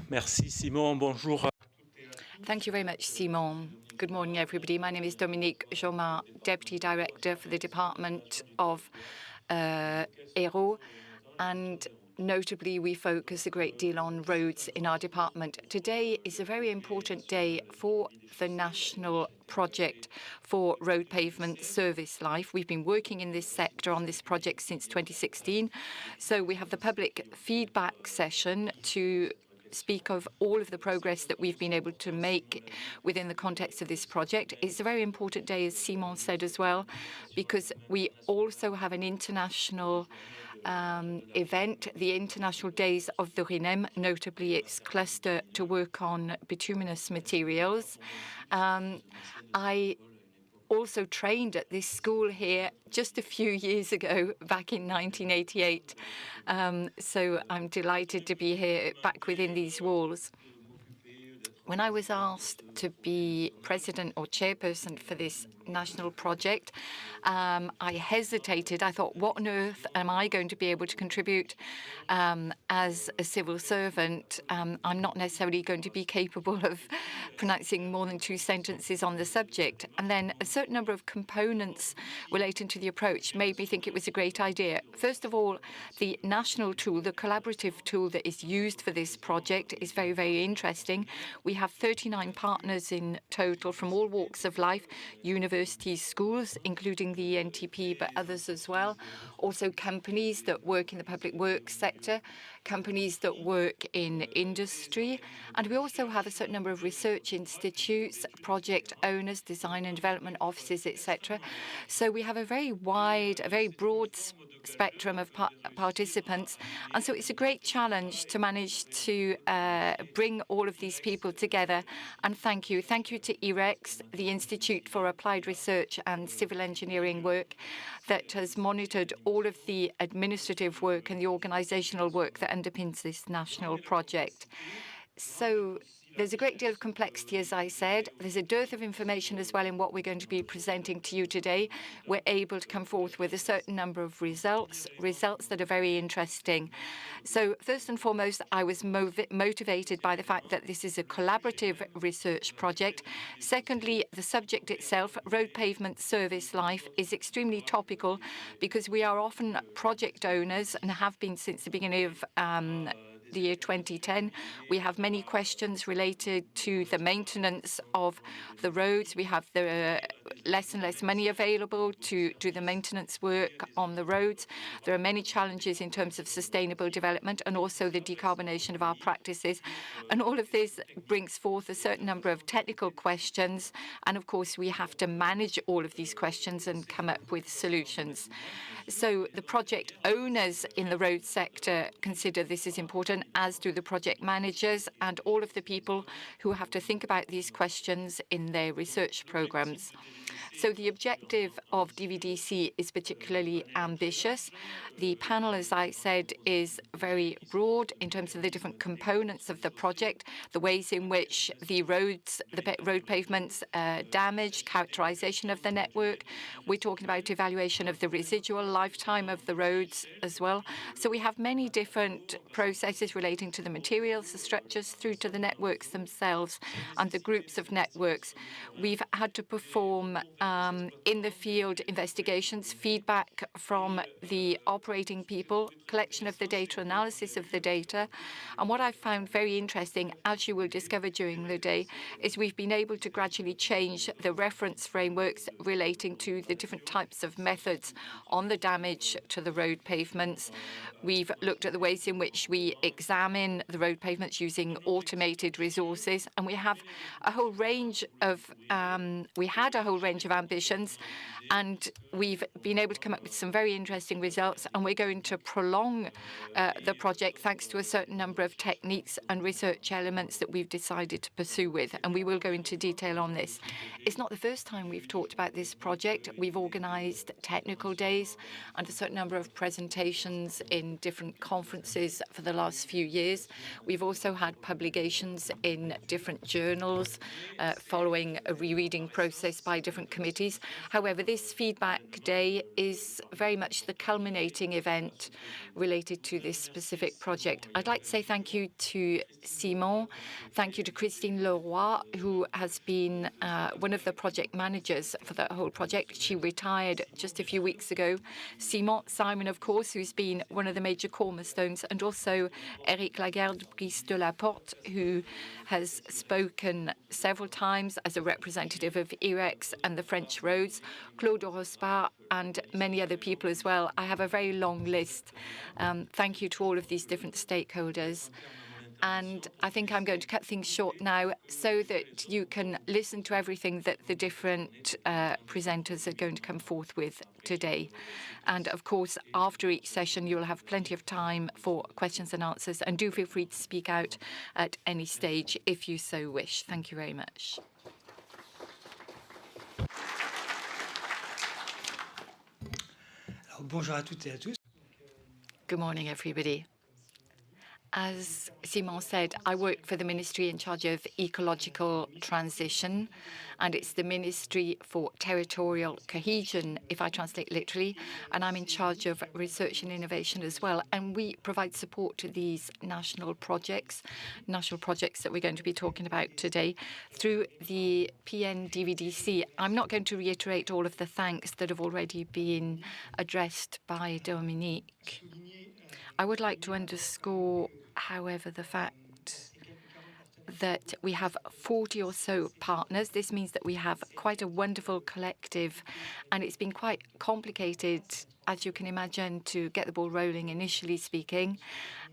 Merci Simon, bonjour. Thank you very much, Simon. Good morning, everybody. My name is Dominique, JAUMARD, Deputy Director for the Department of Hérault, and notably we focus a great deal on roads in our department. Today is a very important day for the national project for road pavement service life. We've been working in this sector on this project since 2016. So we have the public feedback session to speak of all of the progress that we've been able to make within the context of this project. It's a very important day, as Simon said as well, because we also have an international event, the International Days of the RINEM, notably its cluster to work on bituminous materials. I also trained at this school here just a few years ago, back in 1988. So I'm delighted to be here back within these walls. When I was asked to be president or chairperson for this national project, I hesitated. I thought, what on earth am I going to be able to contribute as a civil servant? I'm not necessarily going to be capable of pronouncing more than 2 sentences on the subject. And then a certain number of components relating to the approach made me think it was a great idea. First of all, the national tool, the collaborative tool that is used for this project is very, very interesting. We have 39 partners in total from all walks of life, universities, schools, including the NTP, but others as well. Also companies that work in the public works sector, companies that work in industry. And we also have a certain number of research institutes, project owners, design and development offices, etc. So we have a very wide, a very broad spectrum of participants. And so it's a great challenge to manage to bring all of these people together. And thank you. Thank you to IREX, the Institute for Applied Research and Civil Engineering Work, that has monitored all of the administrative work and the organizational work that underpins this national project. So there's a great deal of complexity, as I said. There's a dearth of information as well in what we're going to be presenting to you today. We're able to come forth with a certain number of results that are very interesting. So first and foremost, I was motivated by the fact that this is a collaborative research project. Secondly, the subject itself, road pavement service life, is extremely topical because we are often project owners and have been since the beginning of the year 2010. We have many questions related to the maintenance of the roads. We have the less and less money available to do the maintenance work on the roads. There are many challenges in terms of sustainable development and also the decarbonation of our practices. And all of this brings forth a certain number of technical questions. And of course, we have to manage all of these questions and come up with solutions. So the project owners in the road sector consider this is important, as do the project managers and all of the people who have to think about these questions in their research programs. So the objective of DVDC is particularly ambitious. The panel, as I said, is very broad in terms of the different components of the project, the ways in which the roads, the road pavements damage, characterization of the network. We're talking about evaluation of the residual lifetime of the roads as well. So we have many different processes relating to the materials, the structures, through to the networks themselves and the groups of networks. We've had to perform in the field investigations, feedback from the operating people, collection of the data, analysis of the data. And what I found very interesting, as you will discover during the day, is we've been able to gradually change the reference frameworks relating to the different types of methods on the damage to the road pavements. We've looked at the ways in which we examine the road pavements using automated resources, and we have a whole range of ambitions, and we've been able to come up with some very interesting results, and we're going to prolong the project thanks to a certain number of techniques and research elements that we've decided to pursue with, and we will go into detail on this. It's not the first time we've talked about this project. We've organized technical days and a certain number of presentations in different conferences for the last few years. We've also had publications in different journals following a rereading process by different committees committees. However, this feedback day is very much the culminating event related to this specific project. I'd like to say thank you to Simon, thank you to Christine Leroy, who has been one of the project managers for the whole project. She retired just a few weeks ago. Simon, of course, who's been one of the major cornerstones, and also Eric Lagarde, Brice de la Porte, who has spoken several times as a representative of IREX and the French roads, Claude Rospard, and many other people as well. I have a very long list. Thank you to all of these different stakeholders. And I think I'm going to cut things short now so that you can listen to everything that the different presenters are going to come forth with today. And of course, after each session, you'll have plenty of time for questions and answers. And do feel free to speak out at any stage if you so wish. Thank you very much. Bonjour à toutes et à tous. Good morning, everybody. As Simon said, I work for the ministry in charge of ecological transition, and it's the Ministry for Territorial Cohesion, if I translate literally, and I'm in charge of research and innovation as well. And we provide support to these national projects that we're going to be talking about today through the PN DVDC. I'm not going to reiterate all of the thanks that have already been addressed by Dominique. I would like to underscore, however, the fact that we have 40 or so partners. This means that we have quite a wonderful collective, and it's been quite complicated, as you can imagine, to get the ball rolling, initially speaking.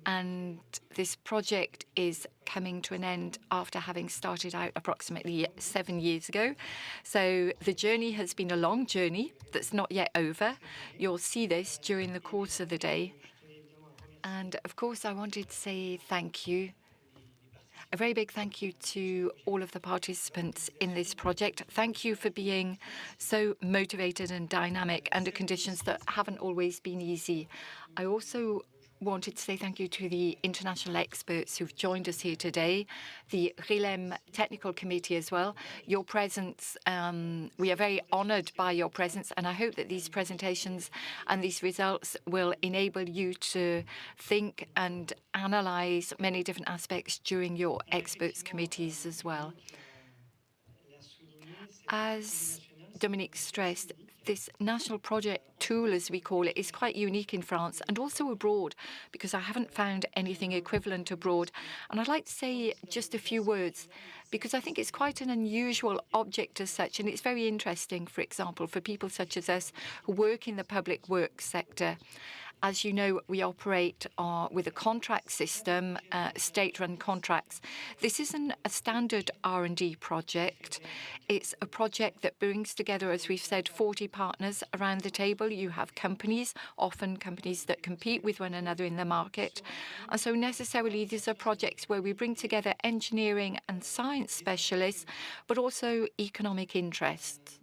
And this project is coming to an end after having started out approximately 7 years ago. So the journey has been a long journey that's not yet over. You'll see this during the course of the day. And of course, I wanted to say thank you, a very big thank you to all of the participants in this project. Thank you for being so motivated and dynamic under conditions that haven't always been easy. I also wanted to say thank you to the international experts who've joined us here today, the RILEM Technical Committee as well. Your presence, we are very honoured by your presence, and I hope that these presentations and these results will enable you to think and analyse many different aspects during your experts committees as well. As Dominique stressed, this national project tool, as we call it, is quite unique in France and also abroad, because I haven't found anything equivalent abroad. And I'd like to say just a few words, because I think it's quite an unusual object as such, and it's very interesting, for example, for people such as us who work in the public works sector. As you know, we operate with a contract system, state-run contracts. This isn't a standard R&D project. It's a project that brings together, as we've said, 40 partners around the table. You have companies, often companies that compete with one another in the market. And so necessarily these are projects where we bring together engineering and science specialists, but also economic interests.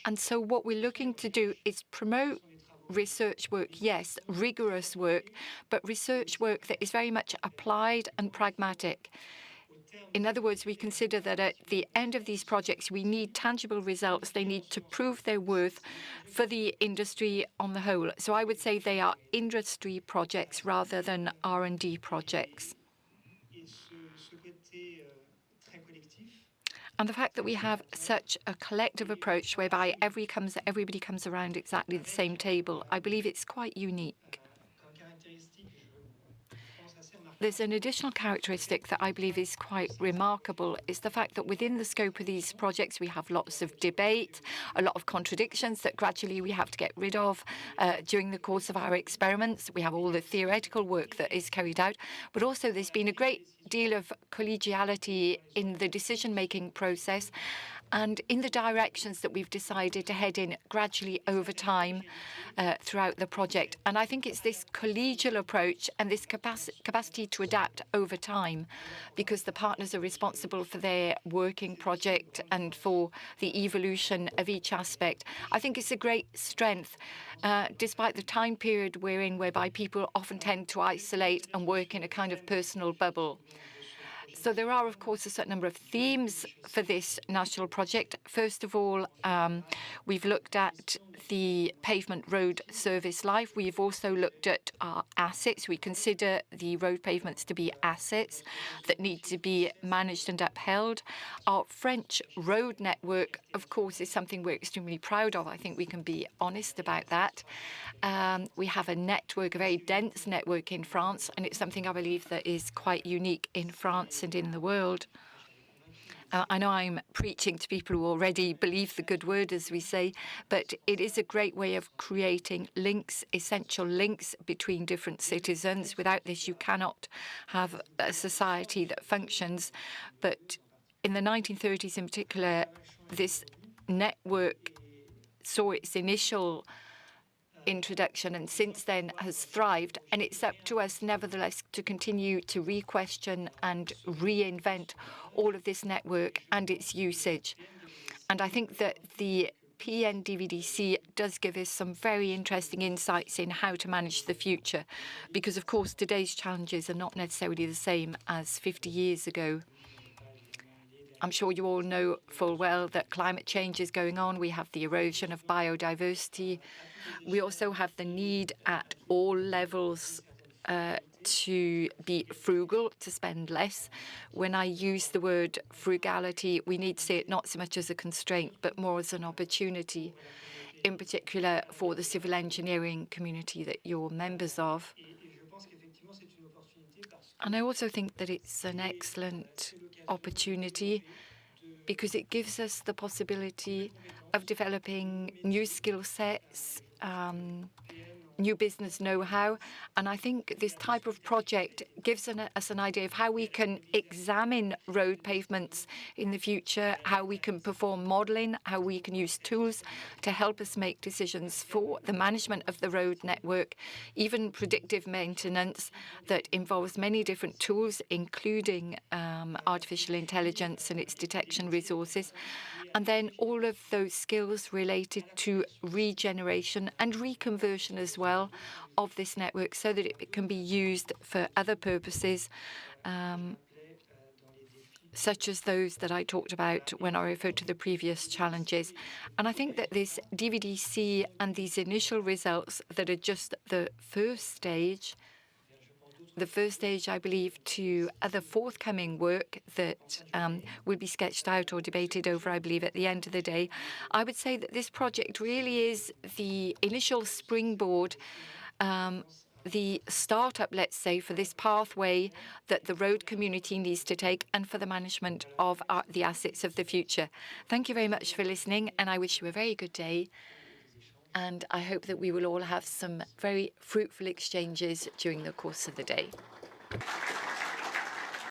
And so what we're looking to do is promote research work, yes, rigorous work, but research work that is very much applied and pragmatic. In other words, we consider that at the end of these projects, we need tangible results. They need to prove their worth for the industry on the whole. So I would say they are industry projects rather than R&D projects. And the fact that we have such a collective approach whereby everybody comes around exactly the same table, I believe it's quite unique. There's an additional characteristic that I believe is quite remarkable, is the fact that within the scope of these projects, we have lots of debate, a lot of contradictions that gradually we have to get rid of during the course of our experiments. We have all the theoretical work that is carried out, but also there's been a great deal of collegiality in the decision-making process and in the directions that we've decided to head in gradually over time throughout the project. And I think it's this collegial approach and this capacity to adapt over time, because the partners are responsible for their working project and for the evolution of each aspect. I think it's a great strength, despite the time period we're in, whereby people often tend to isolate and work in a kind of personal bubble. So there are, of course, a certain number of themes for this national project. First of all, we've looked at the pavement road service life. We've also looked at our assets. We consider the road pavements to be assets that need to be managed and upheld. Our French road network, of course, is something we're extremely proud of. I think we can be honest about that. We have a network, a very dense network in France, and it's something I believe that is quite unique in France and in the world. I know I'm preaching to people who already believe the good word, as we say, but it is a great way of creating links, essential links between different citizens. Without this, you cannot have a society that functions. But in the 1930s in particular, this network saw its initial introduction and since then has thrived, and it's up to us nevertheless to continue to re-question and reinvent all of this network and its usage. And I think that the PN DVDC does give us some very interesting insights in how to manage the future, because of course today's challenges are not necessarily the same as 50 years ago. I'm sure you all know full well that climate change is going on. We have the erosion of biodiversity. We also have the need at all levels to be frugal, to spend less. When I use the word frugality, we need to see it not so much as a constraint, but more as an opportunity, in particular for the civil engineering community that you're members of. And I also think that it's an excellent opportunity because it gives us the possibility of developing new skill sets, new business know-how. And I think this type of project gives us an idea of how we can examine road pavements in the future, how we can perform modeling, how we can use tools to help us make decisions for the management of the road network, even predictive maintenance that involves many different tools, including artificial intelligence and its detection resources. And then all of those skills related to regeneration and reconversion as well of this network so that it can be used for other purposes, such as those that I talked about when I referred to the previous challenges. And I think that this DVDC and these initial results that are just the first stage, I believe, to other forthcoming work that will be sketched out or debated over, I believe, at the end of the day. I would say that this project really is the initial springboard, the startup, let's say, for this pathway that the road community needs to take and for the management of the assets of the future. Thank you very much for listening, and I wish you a very good day. And I hope that we will all have some very fruitful exchanges during the course of the day.